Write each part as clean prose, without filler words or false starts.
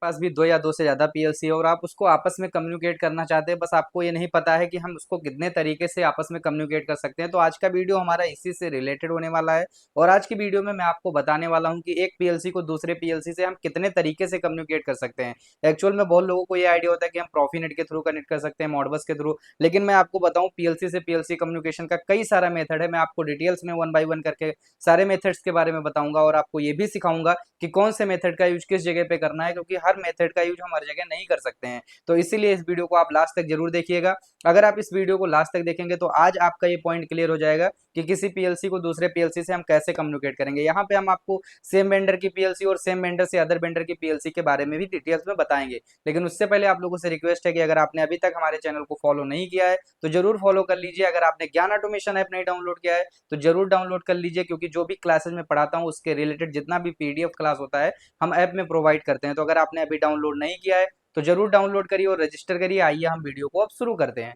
पास भी दो या दो से ज़्यादा पीएलसी है और आप उसको आपस में कम्युनिकेट करना चाहते हैं, बस आपको ये नहीं पता है कि हम उसको कितने तरीके से आपस में कम्युनिकेट कर सकते हैं। तो आज का वीडियो हमारा इसी से रिलेटेड होने वाला है और आज की वीडियो में मैं आपको बताने वाला हूँ कि एक पीएलसी को दूसरे पीएलसी से हम कितने तरीके से कम्युनिकेट कर सकते हैं। एक्चुअल में बहुत लोगों को ये आइडिया होता है कि हम प्रॉफीनेट के थ्रू कनेक्ट कर सकते हैं, मॉडबस के थ्रू, लेकिन मैं आपको बताऊं पीएलसी से पीएलसी कम्युनिकेशन का कई सारा मेथड है। मैं आपको डिटेल्स में वन बाय वन करके सारे मेथड्स के बारे में बताऊंगा और आपको ये भी सिखाऊंगा कि कौन से मेथड का यूज किस जगह पे करना है, क्योंकि हर मेथड का यूज हम हर जगह नहीं कर सकते हैं। तो इसीलिए इस वीडियो को आप लास्ट तक जरूर देखिएगा। अगर आप इस वीडियो को लास्ट तक देखेंगे तो आज आपका ये पॉइंट क्लियर हो जाएगा कि किसी पीएलसी को दूसरे पीएलसी से हम कैसे कम्युनिकेट करेंगे। यहाँ पे हम आपको सेम वेंडर की पीएलसी और सेम वेंडर से अदर वेंडर की पीएलसी के बारे में भी डिटेल्स में बताएंगे। लेकिन उससे पहले आप लोगों से रिक्वेस्ट है कि अगर आपने अभी तक हमारे चैनल को फॉलो नहीं किया है तो जरूर फॉलो कर लीजिए। अगर आपने ज्ञान ऑटोमेशन ऐप नहीं डाउनलोड किया है तो जरूर डाउनलोड कर लीजिए, क्योंकि जो भी क्लासेस में पढ़ाता हूँ उसके रिलेटेड जितना भी पीडीएफ क्लास होता है हम ऐप में प्रोवाइड करते हैं। तो अगर आपने अभी डाउनलोड नहीं किया है तो जरूर डाउनलोड करिए और रजिस्टर करिए। आइए हम वीडियो को अब शुरू करते हैं।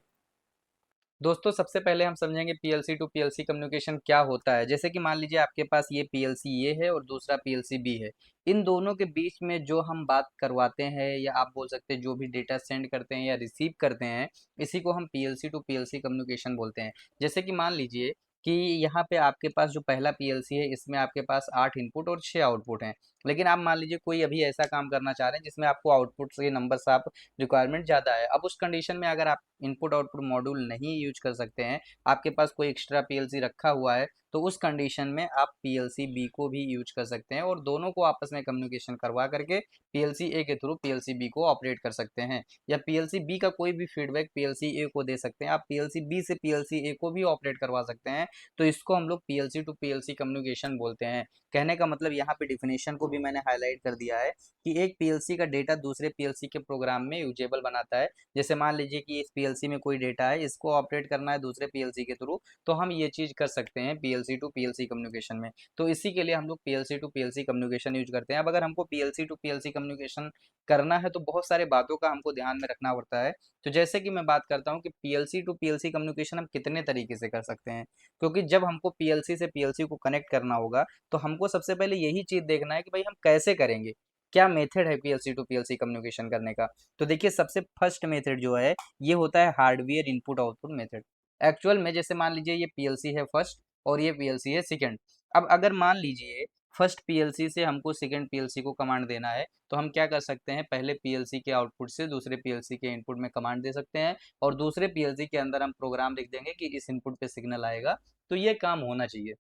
दोस्तों, सबसे पहले हम समझेंगे पीएलसी टू पीएलसी कम्युनिकेशन क्या होता है। जैसे कि मान लीजिए आपके पास ये पीएलसी ये है और दूसरा पीएलसी बी है। इन दोनों के बीच में जो हम बात करवाते हैं या आप बोल सकते हैं जो भी डेटा सेंड करते हैं या रिसीव करते हैं, इसी को हम पीएलसी टू पीएलसी कम्युनिकेशन बोलते हैं। जैसे कि मान लीजिए कि यहाँ पे आपके पास जो पहला पीएलसी है इसमें आपके पास 8 इनपुट और 6 आउटपुट हैं। लेकिन आप मान लीजिए कोई अभी ऐसा काम करना चाह रहे हैं जिसमें आपको आउटपुट के नंबर्स आप रिक्वायरमेंट ज़्यादा है। अब उस कंडीशन में अगर आप इनपुट आउटपुट मॉड्यूल नहीं यूज कर सकते हैं, आपके पास कोई एक्स्ट्रा पीएलसी रखा हुआ है, तो उस कंडीशन में आप पीएलसी बी को भी यूज कर सकते हैं और दोनों को आपस में कम्युनिकेशन करवा करके पीएलसी ए के थ्रू पीएलसी बी को ऑपरेट कर सकते हैं। या पीएलसी बी का कोई भी फीडबैक पीएलसी ए को दे सकते हैं, आप पीएलसी बी से पीएलसी ए को भी ऑपरेट करवा सकते हैं। तो इसको हम लोग पीएलसी टू पीएलसी कम्युनिकेशन बोलते हैं। कहने का मतलब यहाँ पे डिफिनेशन को भी मैंने हाईलाइट कर दिया है कि एक पीएलसी का डेटा दूसरे पीएलसी के प्रोग्राम में यूजेबल बनाता है। जैसे मान लीजिए कि इस पीएलसी में कोई डेटा है, इसको ऑपरेट करना है दूसरे पीएलसी के थ्रू, तो हम ये चीज कर सकते हैं पीएलसी टू पीएलसी कम्युनिकेशन में। तो इसी के लिए हम लोग PLC to PLC communication use करते हैं। अब अगर हमको पीएलसी टू पीएलसी कम्युनिकेशन करना है तो बहुत सारे बातों का हमको ध्यान में रखना पड़ता है। तो जैसे कि मैं बात करता हूँ कि पीएलसी टू पीएलसी कम्युनिकेशन हम कितने तरीके से कर सकते हैं, क्योंकि जब हमको पीएलसी से पीएलसी को कनेक्ट करना होगा तो हमको सबसे पहले यही चीज देखना है कि भाई हम कैसे करेंगे, क्या मेथड है पीएलसी टू पीएलसी कम्युनिकेशन करने का। तो देखिए, सबसे फर्स्ट मेथड जो है ये होता है hardware input output method. Actual में जैसे मान लीजिए ये पीएलसी है फर्स्ट और ये पीएलसी है सेकंड। अब अगर मान लीजिए फर्स्ट पीएलसी से हमको सेकंड पीएलसी को कमांड देना है, तो हम क्या कर सकते हैं, पहले पीएलसी के आउटपुट से दूसरे पीएलसी के इनपुट में कमांड दे सकते हैं और दूसरे पीएलसी के अंदर हम प्रोग्राम लिख देंगे कि इस इनपुट पे सिग्नल आएगा। तो ये काम होना चाहिए।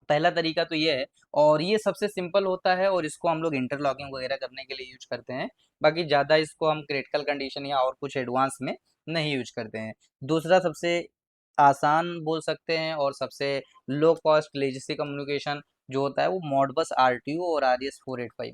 पहला तरीका तो ये है और ये सबसे सिंपल होता है और इसको हम लोग इंटरलॉकिंग वगैरह करने के लिए यूज करते हैं। बाकी ज़्यादा इसको हम क्रिटिकल कंडीशन या और कुछ एडवांस में नहीं यूज करते हैं। दूसरा सबसे आसान बोल सकते हैं और सबसे लो कॉस्ट लेजेसी कम्युनिकेशन जो होता है वो मॉडबस आरटीयू और RS-485,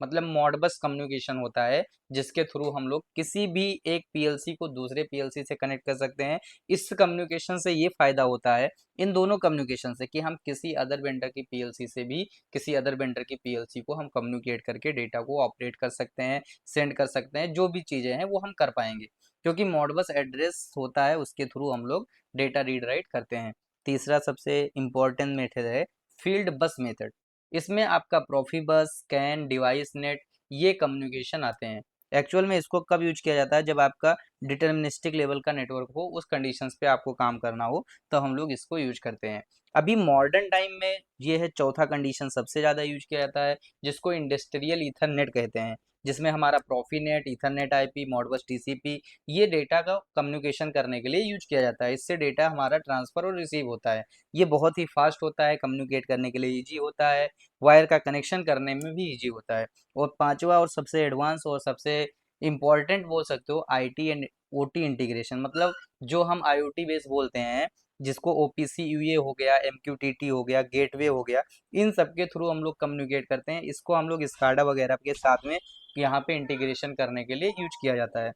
मतलब मॉडबस कम्युनिकेशन होता है, जिसके थ्रू हम लोग किसी भी एक पीएलसी को दूसरे पीएलसी से कनेक्ट कर सकते हैं। इस कम्युनिकेशन से ये फायदा होता है इन दोनों कम्युनिकेशन से कि हम किसी अदर वेंडर की पीएलसी से भी किसी अदर वेंडर की पीएलसी को हम कम्युनिकेट करके डेटा को ऑपरेट कर सकते हैं, सेंड कर सकते हैं, जो भी चीज़ें हैं वो हम कर पाएंगे, क्योंकि मॉडबस एड्रेस होता है उसके थ्रू हम लोग डेटा रीड राइट करते हैं। तीसरा सबसे इम्पोर्टेंट मेथड है फील्ड बस मेथड। इसमें आपका प्रोफिबस, कैन, डिवाइस नेट, ये कम्युनिकेशन आते हैं। एक्चुअल में इसको कब यूज किया जाता है, जब आपका डिटर्मिनिस्टिक लेवल का नेटवर्क हो, उस कंडीशंस पे आपको काम करना हो, तो हम लोग इसको यूज करते हैं। अभी मॉडर्न टाइम में ये है चौथा कंडीशन सबसे ज़्यादा यूज किया जाता है, जिसको इंडस्ट्रियल ईथरनेट कहते हैं, जिसमें हमारा प्रोफीनेट, ईथरनेट आईपी, मॉडबस टीसीपी, ये डेटा का कम्युनिकेशन करने के लिए यूज किया जाता है। इससे डेटा हमारा ट्रांसफर और रिसीव होता है। ये बहुत ही फास्ट होता है, कम्युनिकेट करने के लिए ईजी होता है, वायर का कनेक्शन करने में भी ईजी होता है। और पांचवा और सबसे एडवांस और सबसे इम्पॉर्टेंट बोल सकते हो आईटी एंड ओटी इंटीग्रेशन, मतलब जो हम आईओटी बेस बोलते हैं, जिसको ओपीसी यूए हो गया, एमक्यूटीटी हो गया, गेटवे हो गया, इन सब के थ्रू हम लोग कम्युनिकेट करते हैं। इसको हम लोग स्काडा वगैरह के साथ में यहाँ पे इंटीग्रेशन करने के लिए यूज किया जाता है।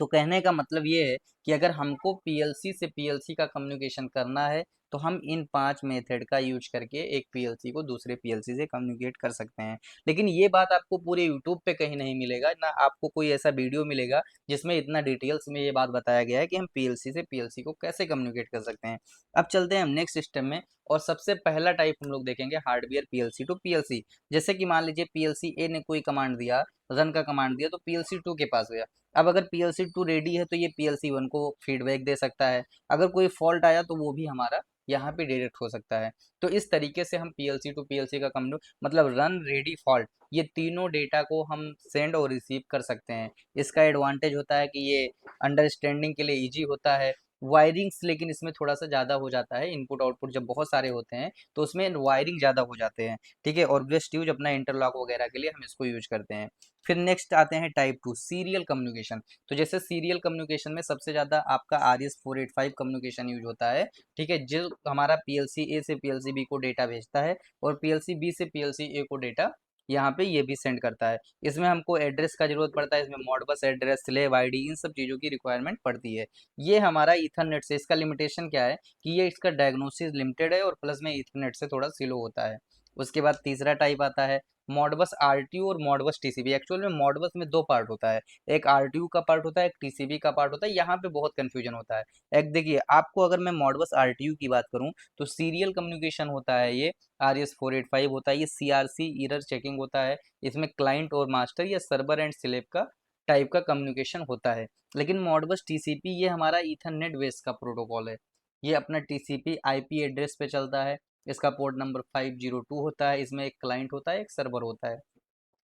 तो कहने का मतलब ये है कि अगर हमको पीएलसी से पीएलसी का कम्युनिकेशन करना है तो हम इन 5 मेथड का यूज करके एक पीएलसी को दूसरे पीएलसी से कम्युनिकेट कर सकते हैं। लेकिन ये बात आपको पूरे यूट्यूब पे कहीं नहीं मिलेगा, ना आपको कोई ऐसा वीडियो मिलेगा जिसमें इतना डिटेल्स में ये बात बताया गया है कि हम पीएलसी से पीएलसी को कैसे कम्युनिकेट कर सकते हैं। अब चलते हैं हम नेक्स्ट सिस्टम में, और सबसे पहला टाइप हम लोग देखेंगे हार्डवेयर पीएलसी टू पीएलसी। जैसे कि मान लीजिए पीएलसी ए ने कोई कमांड दिया, रन का कमांड दिया, तो पीएलसी 2 के पास गया। अब अगर पीएलसी 2 रेडी है तो ये पीएलसी 1 को फीडबैक दे सकता है। अगर कोई फॉल्ट आया तो वो भी हमारा यहाँ पे डायरेक्ट हो सकता है। तो इस तरीके से हम पीएलसी टू पीएलसी का कम्युनिक मतलब रन, रेडी, फॉल्ट, ये तीनों डेटा को हम सेंड और रिसीव कर सकते हैं। इसका एडवांटेज होता है कि ये अंडरस्टैंडिंग के लिए इजी होता है। वायरिंग्स लेकिन इसमें थोड़ा सा ज़्यादा हो जाता है, इनपुट आउटपुट जब बहुत सारे होते हैं तो उसमें वायरिंग ज़्यादा हो जाते हैं। ठीक है, और बेस्ट यूज अपना इंटरलॉक वगैरह के लिए हम इसको यूज करते हैं। फिर नेक्स्ट आते हैं टाइप 2 सीरियल कम्युनिकेशन। तो जैसे सीरियल कम्युनिकेशन में सबसे ज़्यादा आपका RS-485 कम्युनिकेशन यूज होता है। ठीक है, जो हमारा पीएलसी ए से पीएलसी बी को डेटा भेजता है और पीएलसी बी से पीएलसी ए को डेटा यहाँ पे ये भी सेंड करता है। इसमें हमको एड्रेस का जरूरत पड़ता है, इसमें मॉडबस एड्रेस, स्लेव आईडी, इन सब चीज़ों की रिक्वायरमेंट पड़ती है। ये हमारा ईथरनेट से, इसका लिमिटेशन क्या है कि ये इसका डायग्नोसिस लिमिटेड है और प्लस में ईथरनेट से थोड़ा स्लो होता है। उसके बाद तीसरा टाइप आता है मॉडबस आरटीयू और मॉडबस टीसीपी। एक्चुअल में मॉडबस में दो पार्ट होता है, एक आरटीयू का पार्ट होता है, एक टीसीपी का पार्ट होता है। यहाँ पे बहुत कंफ्यूजन होता है। एक देखिए, आपको अगर मैं मॉडबस आरटीयू की बात करूँ तो सीरियल कम्युनिकेशन होता है, ये RS-485 होता है, ये सीआरसी एरर चेकिंग होता है। इसमें क्लाइंट और मास्टर या सर्वर एंड स्लेव का टाइप का कम्युनिकेशन होता है। लेकिन मॉडबस टीसीपी ये हमारा ईथरनेट बेस का प्रोटोकॉल है। ये अपना टीसीपी आईपी एड्रेस पे चलता है। इसका पोर्ट नंबर 502 होता है। इसमें एक क्लाइंट होता है, एक सर्वर होता है।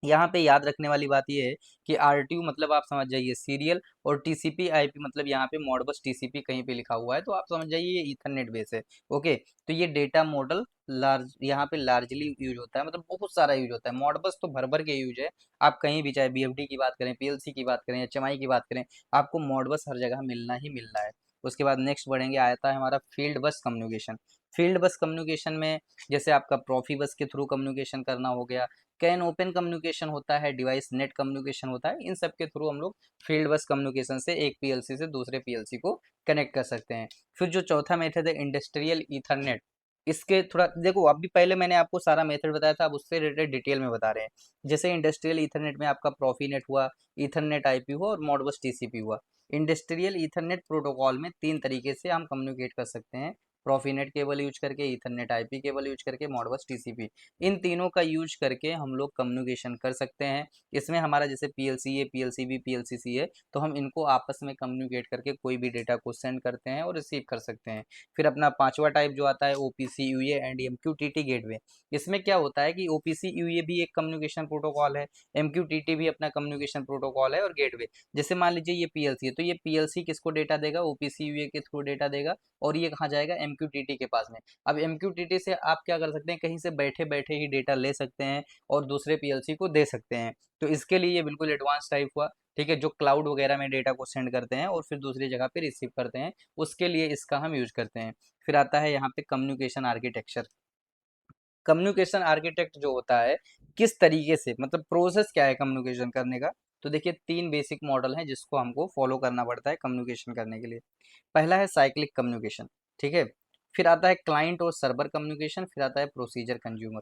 यहाँ पे याद रखने वाली बात ये है कि आरटीयू मतलब आप समझ जाइए सीरियल, और टीसीपी आईपी मतलब यहाँ पे मॉडबस टीसीपी कहीं पे लिखा हुआ है तो आप समझ जाइए ये ईथरनेट बेस है। ओके, तो ये डेटा मॉडल लार्ज यहाँ पे लार्जली यूज होता है, मतलब बहुत सारा यूज होता है। मॉडबस तो भर भर के यूज है। आप कहीं भी चाहे बीएफडी की बात करें, पीएलसी की बात करें, एचएमआई की बात करें, आपको मॉडबस हर जगह मिलना ही मिलना है। उसके बाद नेक्स्ट बढ़ेंगे, आता है हमारा फील्ड बस कम्युनिकेशन। फील्ड बस कम्युनिकेशन में जैसे आपका प्रॉफी बस के थ्रू कम्युनिकेशन करना हो गया, कैन ओपन कम्युनिकेशन होता है, डिवाइस नेट कम्युनिकेशन होता है। इन सब के थ्रू हम लोग फील्ड बस कम्युनिकेशन से एक पीएलसी से दूसरे पीएलसी को कनेक्ट कर सकते हैं। फिर जो चौथा मेथड है इंडस्ट्रियल ईथरनेट, इसके थोड़ा देखो, अभी पहले मैंने आपको सारा मेथड बताया था, अब उससे रिलेटेड डिटेल में बता रहे हैं। जैसे इंडस्ट्रियल ईथरनेट में आपका प्रॉफीनेट हुआ, ईथरनेट आईपी हुआ और मॉडबस टीसीपी हुआ। इंडस्ट्रियल ईथरनेट प्रोटोकॉल में तीन तरीके से हम कम्युनिकेट कर सकते हैं, प्रॉफीनेट केबल यूज करके, ईथरनेट आईपी केबल यूज करके, मॉडबस टीसीपी। इन तीनों का यूज करके हम लोग कम्युनिकेशन कर सकते हैं। इसमें हमारा जैसे पीएलसी है, पीएलसी बी, पीएलसी सी है, तो हम इनको आपस में कम्युनिकेट करके कोई भी डेटा को सेंड करते हैं और रिसीव कर सकते हैं। फिर अपना पांचवा टाइप जो आता है OPC UA and MQTT gateway. इसमें क्या होता है कि ओपीसी यूए भी एक कम्युनिकेशन प्रोटोकॉल है, एमक्यूटीटी भी अपना कम्युनिकेशन प्रोटोकॉल है, और गेटवे। जैसे मान लीजिए ये पीएलसी है तो ये पीएलसी किसको डेटा देगा, ओपीसी यूए के थ्रू डेटा देगा, और ये कहाँ जाएगा, एमक्यूटीटी के पास में। अब एमक्यूटीटी से आप क्या कर सकते हैं, कहीं से बैठे बैठे ही डेटा ले सकते हैं और दूसरे पीएलसी को दे सकते हैं। तो इसके लिए ये बिल्कुल एडवांस टाइप हुआ। ठीक है, जो क्लाउड वगैरह में डेटा को सेंड करते हैं और फिर दूसरी जगह पे रिसीव करते हैं, उसके लिए इसका हम यूज करते हैं। फिर आता है यहाँ पे कम्युनिकेशन आर्किटेक्चर। कम्युनिकेशन आर्किटेक्ट जो होता है, किस तरीके से, मतलब प्रोसेस क्या है कम्युनिकेशन करने का। तो देखिए, तीन बेसिक मॉडल हैं जिसको हमको फॉलो करना पड़ता है कम्युनिकेशन करने के लिए। पहला है साइक्लिक कम्युनिकेशन। ठीक है, फिर आता है क्लाइंट और सर्वर कम्युनिकेशन, फिर आता है प्रोसीजर कंज्यूमर।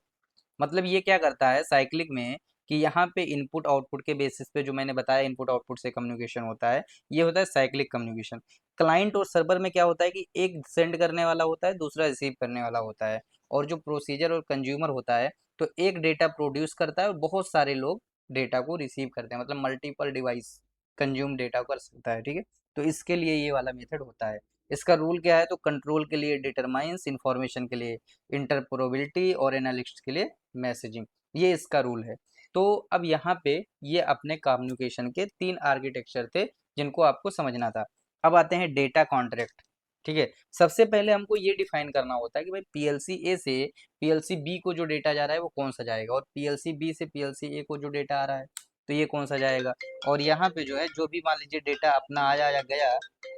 मतलब ये क्या करता है साइक्लिक में कि यहाँ पे इनपुट आउटपुट के बेसिस पे, जो मैंने बताया इनपुट आउटपुट से कम्युनिकेशन होता है, ये होता है साइक्लिक कम्युनिकेशन। क्लाइंट और सर्वर में क्या होता है कि एक सेंड करने वाला होता है, दूसरा रिसीव करने वाला होता है। और जो प्रोसीजर और कंज्यूमर होता है, तो एक डेटा प्रोड्यूस करता है और बहुत सारे लोग डेटा को रिसीव करते हैं, मतलब मल्टीपल डिवाइस कंज्यूम डेटा कर सकता है। ठीक है, तो इसके लिए ये वाला मेथड होता है। इसका रूल क्या है, तो कंट्रोल के लिए डिटरमाइंस, इंफॉर्मेशन के लिए इंटरप्रोबिलिटी, और एनालिस्ट के लिए मैसेजिंग, ये इसका रूल है। तो अब यहाँ पे ये अपने कम्युनिकेशन के तीन आर्किटेक्चर थे जिनको आपको समझना था। अब आते हैं डेटा कॉन्ट्रैक्ट। ठीक है, सबसे पहले हमको ये डिफाइन करना होता है कि भाई पीएलसी ए से पीएलसी बी को जो डेटा जा रहा है वो कौन सा जाएगा, और पीएलसी बी से पीएलसी ए को जो डेटा आ रहा है तो ये कौन सा जाएगा। और यहाँ पे जो है, जो भी मान लीजिए डेटा अपना आया या गया,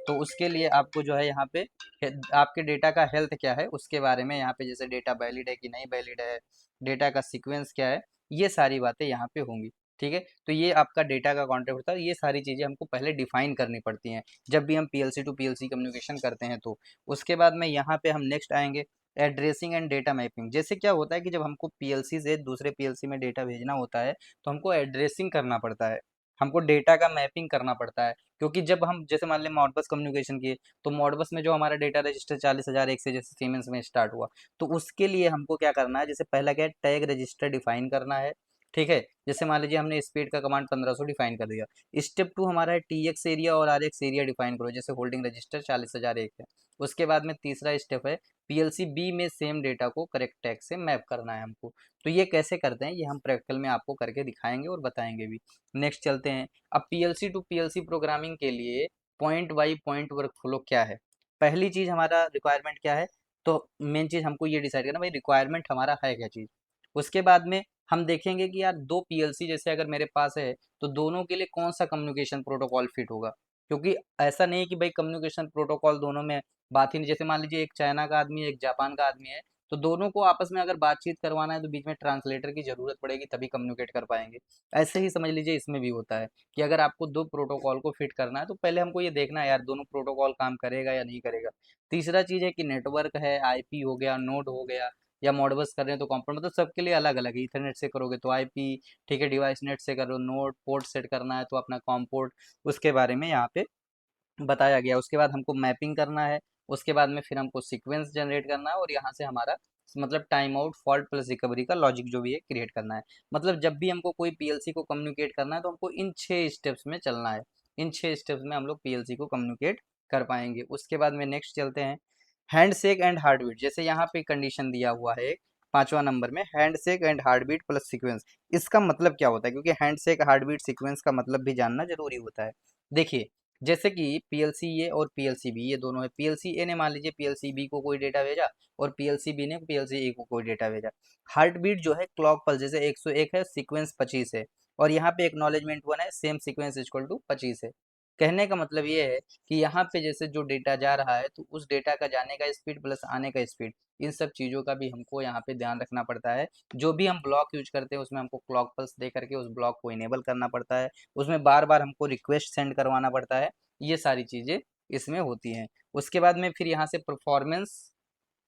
तो उसके लिए आपको जो है यहाँ पे आपके डेटा का हेल्थ क्या है उसके बारे में, यहाँ पे जैसे डेटा वैलिड है कि नहीं वैलिड है, डेटा का सीक्वेंस क्या है, ये सारी बातें यहाँ पे होंगी। ठीक है। तो ये आपका डेटा का कॉन्ट्रैक्ट होता है। ये सारी चीज़ें हमको पहले डिफाइन करनी पड़ती हैं जब भी हम पीएलसी टू पीएलसी कम्युनिकेशन करते हैं तो। उसके बाद में यहाँ पे हम नेक्स्ट आएंगे एड्रेसिंग एंड डेटा मैपिंग। जैसे क्या होता है कि जब हमको पीएलसी से दूसरे पीएलसी में डेटा भेजना होता है तो हमको एड्रेसिंग करना पड़ता है, हमको डेटा का मैपिंग करना पड़ता है। क्योंकि जब हम जैसे मान लें मॉडबस कम्युनिकेशन किए तो मॉडबस में जो हमारा डेटा रजिस्टर 40,001 से जैसे सीमेंस में स्टार्ट हुआ, तो उसके लिए हमको क्या करना है, जैसे पहला क्या है, टैग रजिस्टर डिफाइन करना है। ठीक है। जैसे मान लीजिए हमने स्पीड का कमांड 1500 डिफाइन कर दिया। स्टेप 2 हमारा है टीएक्स एरिया और आरएक्स एरिया डिफाइन करो, जैसे होल्डिंग रजिस्टर 40,001 है। उसके बाद में तीसरा स्टेप है पीएलसी बी में सेम डेटा को करेक्ट टैग से मैप करना है हमको। तो ये कैसे करते हैं ये हम प्रैक्टिकल में आपको करके दिखाएंगे और बताएंगे भी। नेक्स्ट चलते हैं। अब पीएलसी टू पीएलसी प्रोग्रामिंग के लिए point by point work flow क्या है। पहली चीज हमारा रिक्वायरमेंट क्या है, तो मेन चीज हमको ये डिसाइड करना भाई रिक्वायरमेंट हमारा है क्या चीज। उसके बाद में हम देखेंगे कि यार दो पीएलसी जैसे अगर मेरे पास है तो दोनों के लिए कौन सा कम्युनिकेशन प्रोटोकॉल फिट होगा। क्योंकि ऐसा नहीं है कि भाई कम्युनिकेशन प्रोटोकॉल दोनों में बात ही नहीं, जैसे मान लीजिए एक चाइना का आदमी है एक जापान का आदमी है, तो दोनों को आपस में अगर बातचीत करवाना है तो बीच में ट्रांसलेटर की जरूरत पड़ेगी तभी कम्युनिकेट कर पाएंगे। ऐसे ही समझ लीजिए इसमें भी होता है कि अगर आपको दो प्रोटोकॉल को फिट करना है तो पहले हमको ये देखना है यार दोनों प्रोटोकॉल काम करेगा या नहीं करेगा। तीसरा चीज है कि नेटवर्क है, आईपी हो गया, नोड हो गया, या मॉडबस कर रहे हैं तो कॉम्पोनेंट, मतलब सबके लिए अलग अलग है। इथरनेट से करोगे तो आईपी, ठीक है, डिवाइस नेट से करो, नोड पोर्ट सेट करना है तो अपना कॉम पोर्ट, उसके बारे में यहाँ पे बताया गया। उसके बाद हमको मैपिंग करना है। उसके बाद में फिर हमको सीक्वेंस जनरेट करना है और यहाँ से हमारा मतलब time out fault plus recovery का लॉजिक जो भी है क्रिएट करना है। मतलब जब भी हमको कोई पीएलसी को कम्युनिकेट करना है तो हमको इन 6 स्टेप्स में चलना है। इन 6 स्टेप्स में हम लोग पीएलसी को कम्युनिकेट कर पाएंगे। उसके बाद में नेक्स्ट चलते हैं हैंड शेक एंड हार्टबीट। जैसे यहाँ पे कंडीशन दिया हुआ है पांचवा नंबर में hand shake and heartbeat plus sequence. इसका मतलब क्या होता है, क्योंकि हैंड शेक हार्टबीट सीक्वेंस का मतलब भी जानना जरूरी होता है। देखिए जैसे कि पीएलसी ए और पीएलसी बी ये दोनों है। पीएलसी ए ने मान लीजिए पीएलसी बी को कोई डेटा भेजा और पीएलसी बी ने पीएलसी ए को कोई डेटा भेजा। हार्ट बीट जो है क्लॉक पल्स, जैसे 101 है सीक्वेंस 25 है और यहाँ पे एक्नॉलेजमेंट 1 है सेम सीक्वेंस इक्वल टू 25 है। कहने का मतलब ये है कि यहाँ पे जैसे जो डेटा जा रहा है तो उस डेटा का जाने का स्पीड प्लस आने का स्पीड, इन सब चीज़ों का भी हमको यहाँ पे ध्यान रखना पड़ता है। जो भी हम ब्लॉक यूज करते हैं उसमें हमको क्लॉक पल्स दे करके उस ब्लॉक को इनेबल करना पड़ता है। उसमें बार बार हमको रिक्वेस्ट सेंड करवाना पड़ता है। ये सारी चीज़ें इसमें होती हैं। उसके बाद में फिर यहाँ से परफॉर्मेंस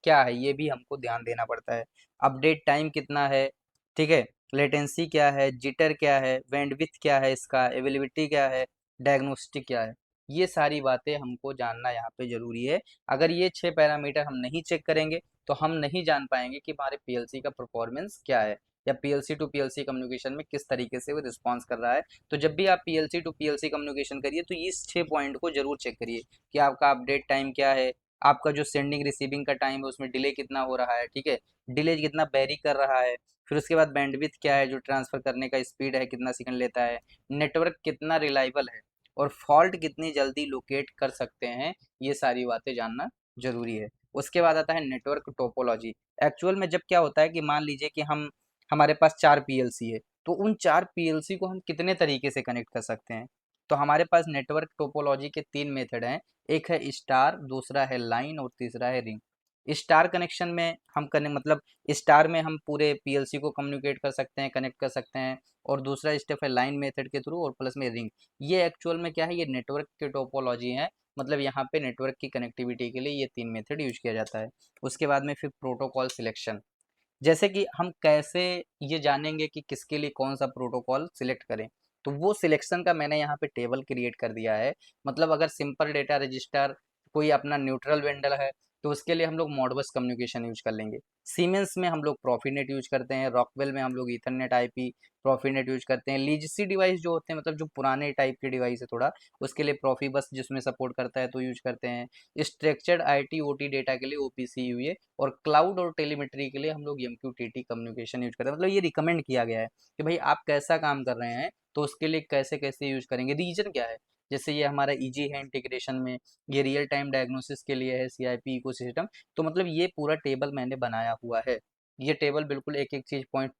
क्या है ये भी हमको ध्यान देना पड़ता है। अपडेट टाइम कितना है, ठीक है, लेटेंसी क्या है, जिटर क्या है, बैंडविड्थ क्या है, इसका अवेलेबिलिटी क्या है, डायग्नोस्टिक क्या है, ये सारी बातें हमको जानना यहाँ पे जरूरी है। अगर ये 6 पैरामीटर हम नहीं चेक करेंगे तो हम नहीं जान पाएंगे कि हमारे पीएलसी का परफॉर्मेंस क्या है या पीएलसी टू पीएलसी कम्युनिकेशन में किस तरीके से वो रिस्पॉन्स कर रहा है। तो जब भी आप पीएलसी टू पीएलसी कम्युनिकेशन करिए तो इस 6 पॉइंट को जरूर चेक करिए कि आपका अपडेट टाइम क्या है, आपका जो सेंडिंग रिसीविंग का टाइम है उसमें डिले कितना हो रहा है, ठीक है, डिले कितना वेरी कर रहा है। फिर उसके बाद बैंडविड्थ क्या है, जो ट्रांसफर करने का स्पीड है कितना सेकंड लेता है, नेटवर्क कितना रिलायबल है और फॉल्ट कितनी जल्दी लोकेट कर सकते हैं, ये सारी बातें जानना जरूरी है। उसके बाद आता है नेटवर्क टोपोलॉजी। एक्चुअल में जब क्या होता है कि मान लीजिए कि हम हमारे पास 4 पीएलसी है तो उन 4 पीएलसी को हम कितने तरीके से कनेक्ट कर सकते हैं। तो हमारे पास नेटवर्क टोपोलॉजी के 3 मेथड हैं। एक है स्टार, दूसरा है लाइन और तीसरा है रिंग। स्टार कनेक्शन में हम करने मतलब स्टार में हम पूरे पीएलसी को कम्युनिकेट कर सकते हैं, कनेक्ट कर सकते हैं। और दूसरा स्टेप है लाइन मेथड के थ्रू और प्लस में रिंग। ये एक्चुअल में क्या है, ये नेटवर्क के टोपोलॉजी है। मतलब यहाँ पे नेटवर्क की कनेक्टिविटी के लिए ये 3 मेथड यूज किया जाता है। उसके बाद में फिर प्रोटोकॉल सिलेक्शन। जैसे कि हम कैसे ये जानेंगे कि किसके लिए कौन सा प्रोटोकॉल सिलेक्ट करें, तो वो सिलेक्शन का मैंने यहाँ पे टेबल क्रिएट कर दिया है। मतलब अगर सिंपल डेटा रजिस्टर कोई अपना न्यूट्रल वेंडर है तो उसके लिए हम लोग मॉडबस कम्युनिकेशन यूज कर लेंगे। सीमेंस में हम लोग प्रॉफीनेट यूज करते हैं, रॉकवेल में हम लोग ईथरनेट आईपी प्रॉफीनेट यूज करते हैं। लीजेसी डिवाइस जो होते हैं मतलब जो पुराने टाइप के डिवाइस है थोड़ा, उसके लिए प्रॉफीबस जिसमें सपोर्ट करता है तो यूज करते हैं। स्ट्रक्चर्ड आईटी ओटी डेटा के लिए ओपीसी यूए और क्लाउड और टेलीमेट्री के लिए हम लोग MQTT कम्युनिकेशन यूज करते हैं। मतलब ये रिकमेंड किया गया है कि भाई आप कैसा काम कर रहे हैं तो उसके लिए कैसे कैसे यूज करेंगे। रीजन क्या है, जैसे ये हमारा इजी है इंटीग्रेशन में, ये रियल टाइम डायग्नोसिस के लिए है, CIP इकोसिस्टम। तो मतलब ये पूरा टेबल मैंने बनाया हुआ है। ये टेबल बिल्कुल एक एक चीज पॉइंट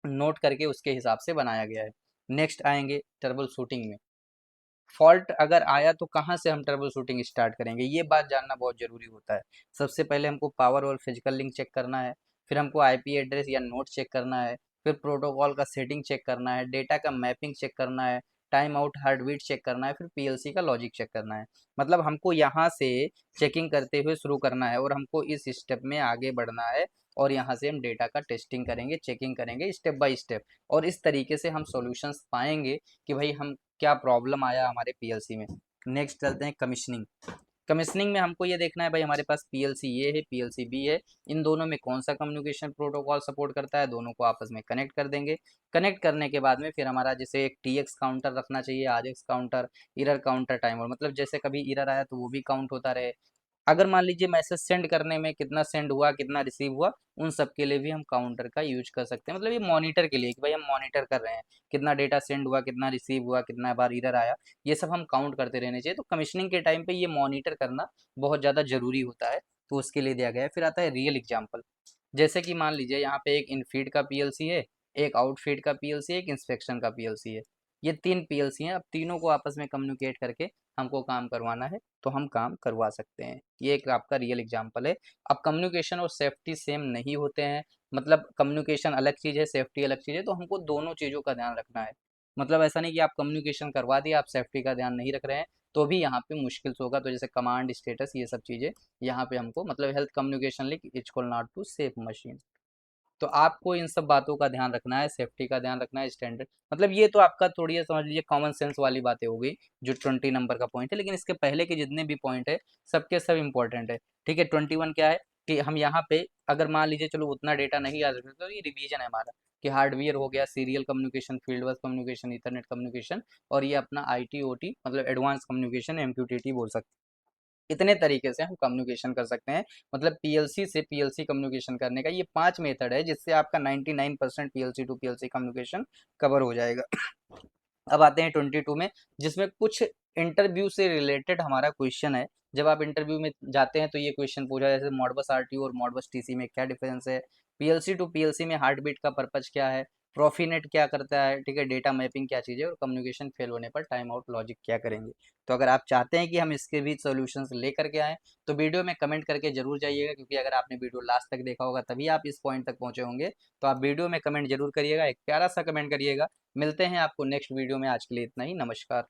नोट करके उसके हिसाब से बनाया गया है। नेक्स्ट आएंगे ट्रबल शूटिंग में। फॉल्ट अगर आया तो कहाँ से हम ट्रबल शूटिंग स्टार्ट करेंगे, ये बात जानना बहुत जरूरी होता है। सबसे पहले हमको पावर और फिजिकल लिंक चेक करना है, फिर हमको IP एड्रेस या नोड चेक करना है, फिर प्रोटोकॉल का सेटिंग चेक करना है, डेटा का मैपिंग चेक करना है, timeout heartbeat check करना है, फिर पीएलसी का लॉजिक चेक करना है। मतलब हमको यहाँ से चेकिंग करते हुए शुरू करना है और हमको इस स्टेप में आगे बढ़ना है और यहाँ से हम डेटा का टेस्टिंग करेंगे, चेकिंग करेंगे स्टेप बाय स्टेप, और इस तरीके से हम सॉल्यूशंस पाएंगे कि भाई हम क्या प्रॉब्लम आया हमारे पीएलसी में। नेक्स्ट चलते हैं कमीशनिंग। कमीशनिंग में हमको ये देखना है भाई हमारे पास पीएलसी ए है, पीएलसी बी है, इन दोनों में कौन सा कम्युनिकेशन प्रोटोकॉल सपोर्ट करता है, दोनों को आपस में कनेक्ट कर देंगे। कनेक्ट करने के बाद में फिर हमारा जैसे एक टीएक्स काउंटर रखना चाहिए, RX counter, error counter, timer, मतलब जैसे कभी इरर आया तो वो भी काउंट होता रहे। अगर मान लीजिए मैसेज सेंड करने में कितना सेंड हुआ, कितना रिसीव हुआ, उन सब के लिए भी हम काउंटर का यूज कर सकते हैं। मतलब ये मॉनिटर के लिए कि भाई हम मॉनिटर कर रहे हैं कितना डेटा सेंड हुआ, कितना रिसीव हुआ, कितना बार इरर आया, ये सब हम काउंट करते रहने चाहिए। तो कमीशनिंग के टाइम पे ये मॉनिटर करना बहुत ज़्यादा जरूरी होता है, तो उसके लिए दिया गया है। फिर आता है रियल एग्जाम्पल। जैसे कि मान लीजिए यहाँ पे एक इनफीड का पीएलसी है, एक आउटफीड का पीएलसी है, एक इंस्पेक्शन का पीएलसी है। ये तीन पीएलसी हैं, अब तीनों को आपस में कम्युनिकेट करके हमको काम करवाना है, तो हम काम करवा सकते हैं। ये एक आपका रियल एग्जांपल है। अब कम्युनिकेशन और सेफ्टी सेम नहीं होते हैं, मतलब कम्युनिकेशन अलग चीज़ है, सेफ्टी अलग चीज़ है, तो हमको दोनों चीज़ों का ध्यान रखना है। मतलब ऐसा नहीं कि आप कम्युनिकेशन करवा दिए, आप सेफ्टी का ध्यान नहीं रख रहे हैं, तो भी यहाँ पे मुश्किल से होगा। तो जैसे कमांड स्टेटस, ये सब चीज़ें यहाँ पे हमको, मतलब health communication link is equal not to safe machine. तो आपको इन सब बातों का ध्यान रखना है, सेफ्टी का ध्यान रखना है, स्टैंडर्ड, मतलब ये तो आपका थोड़ी ये समझ लीजिए कॉमन सेंस वाली बातें हो गई, जो 20 नंबर का पॉइंट है। लेकिन इसके पहले के जितने भी पॉइंट है सबके सब इंपॉर्टेंट है। ठीक है, 21 क्या है कि हम यहाँ पे अगर मान लीजिए चलो उतना डेटा नहीं याद रखते तो ये रिवीजन है हमारा, कि हार्डवेयर हो गया, सीरियल कम्युनिकेशन, फील्ड बस कम्युनिकेशन, इथरनेट कम्युनिकेशन, और ये अपना आईटी ओटी मतलब एडवांस कम्युनिकेशन, एमक्यूटीटी बोल सकते हैं। इतने तरीके से हम कम्युनिकेशन कर सकते हैं। मतलब पीएलसी से पीएलसी कम्युनिकेशन करने का ये 5 मेथड है, जिससे आपका 99% PLC to PLC communication cover हो जाएगा। अब आते हैं 22 में, जिसमें कुछ इंटरव्यू से रिलेटेड हमारा क्वेश्चन है। जब आप इंटरव्यू में जाते हैं तो ये क्वेश्चन पूछा, जैसे मॉडबस आरटीयू और मॉडबस टीसी में क्या डिफरेंस है, पीएलसी टू पीएलसी में हार्ट बीट का पर्पज क्या है, प्रोफीनेट क्या करता है, ठीक है, डेटा मैपिंग क्या चीज़ है, और कम्युनिकेशन फेल होने पर टाइम आउट लॉजिक क्या करेंगे। तो अगर आप चाहते हैं कि हम इसके भी सॉल्यूशंस लेकर के आएँ, तो वीडियो में कमेंट करके जरूर जाइएगा, क्योंकि अगर आपने वीडियो लास्ट तक देखा होगा तभी आप इस पॉइंट तक पहुंचे होंगे। तो आप वीडियो में कमेंट जरूर करिएगा, एक प्यारा सा कमेंट करिएगा। मिलते हैं आपको नेक्स्ट वीडियो में, आज के लिए इतना ही, नमस्कार।